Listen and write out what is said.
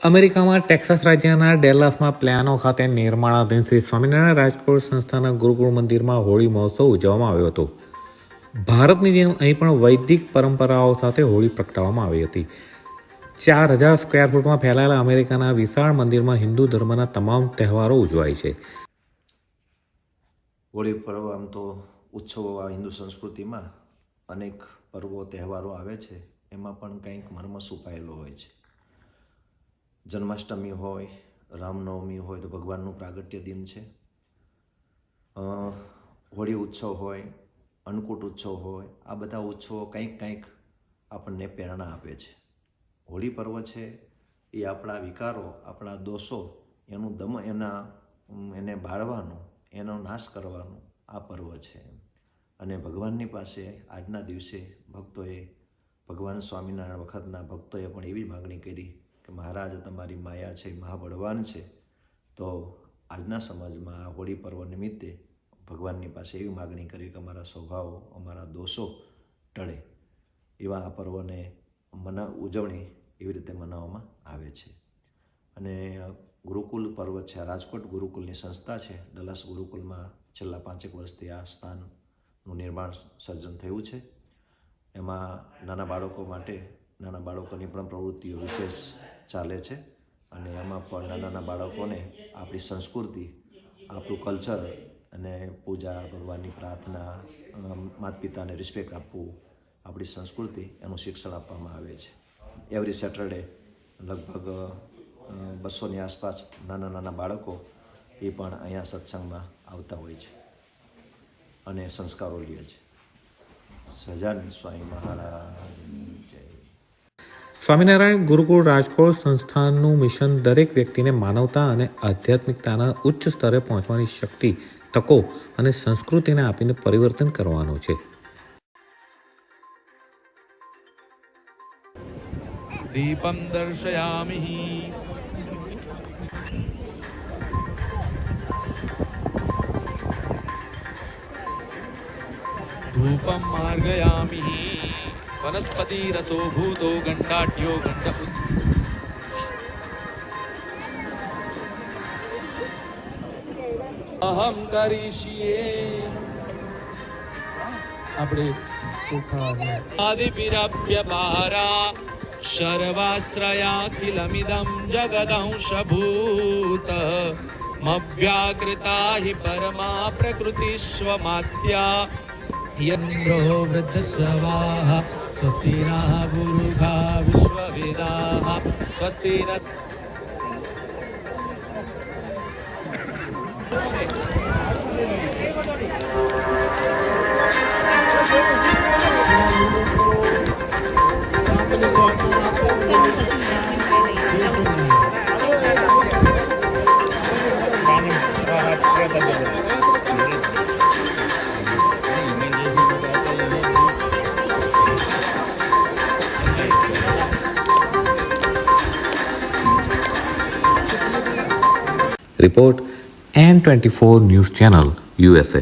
અમેરિકામાં ટેક્સાસ રાજ્યના ડેલાસમાં પ્લાનો ખાતે નિર્માણાધીન શ્રી સ્વામિનારાયણ રાજકોટ સંસ્થાના ગુરુકુળ મંદિરમાં હોળી મહોત્સવ ઉજવવામાં આવ્યો હતો. ભારતની જેમ અહીં પણ વૈદિક પરંપરાઓ સાથે હોળી પ્રગટાવવામાં આવી હતી. 4000 સ્ક્વેર ફૂટમાં ફેલાયેલા અમેરિકાના વિશાળ મંદિરમાં હિન્દુ ધર્મના તમામ તહેવારો ઉજવાય છે. હોળી પર્વ આમ તો ઉત્સવો હિન્દુ સંસ્કૃતિમાં અનેક પર્વો તહેવારો આવે છે, એમાં પણ કંઈક મર્મ છુપાયેલો હોય છે. જન્માષ્ટમી હોય, રામનવમી હોય તો ભગવાનનું પ્રાગટ્ય દિન છે. હોળી ઉત્સવ હોય, અન્નકૂટ ઉત્સવ હોય, આ બધા ઉત્સવો કંઈક આપણને પ્રેરણા આપે છે. હોળી પર્વ છે એ આપણા વિકારો, આપણા દોષો, એને બાળવાનું, એનો નાશ કરવાનું આ પર્વ છે. અને ભગવાનની પાસે આજના દિવસે ભક્તોએ, ભગવાન સ્વામિનારાયણ વખતના ભક્તોએ પણ એવી માગણી કરી કે મહારાજ, તમારી માયા છે, મહાબળવાન છે, તો આજના સમાજમાં આ હોળી પર્વ નિમિત્તે ભગવાનની પાસે એવી માગણી કરી કે અમારા સ્વભાવો, અમારા દોષો ટળે. એવા આ પર્વને ઉજવણી એવી રીતે મનાવવામાં આવે છે. અને ગુરુકુલ પર્વ છે, આ રાજકોટ ગુરુકુલની સંસ્થા છે. ડલાસ ગુરુકુલમાં છેલ્લા 5 વર્ષથી આ સ્થાનનું નિર્માણ સર્જન થયું છે. એમાં નાના બાળકો માટે, નાના બાળકોની પણ પ્રવૃત્તિઓ વિશેષ ચાલે છે. અને એમાં પણ નાના બાળકોને આપણી સંસ્કૃતિ, આપણું કલ્ચર અને પૂજા, ભગવાનની પ્રાર્થના, માતા પિતાને રિસ્પેક્ટ આપવું, આપણી સંસ્કૃતિ, એનું શિક્ષણ આપવામાં આવે છે. એવરી સેટરડે લગભગ 200ની આસપાસ નાના બાળકો એ પણ અહીંયા સત્સંગમાં આવતા હોય છે અને સંસ્કારો લે છે. સહજાનંદ સ્વામી મહારાજની જય. સ્વામિનારાયણ ગુરુકુળ રાજકોટ સંસ્થાનનું મિશન દરેક વ્યક્તિને માનવતા અને આધ્યાત્મિકતાના ઉચ્ચ સ્તરે પહોંચવાની શક્તિ, તકો અને સંસ્કૃતિને આપીને પરિવર્તન કરવાનો છે. દીપમ દર્શયામિ ધૂપમ માર્ગયામિ વનસ્પતિ રસો ભૂતો ગંડાઢ્યો ગંડ અહમ કરીશીએ. આપણે ચોખા આદિપિરભ્યપારા સર્વાશ્રયાખિલમિદં જગદંશભૂત મવ્યાકૃતા હિ પરમા પ્રકૃતિસ્વમાત્યા યન્દ્રો વૃદ્ધશ્રવાઃ સ્વસ્તિ નઃ ગુરુઘા વિશ્વવેદાઃ સ્વસ્તિ ન. Report N24 news channel, USA.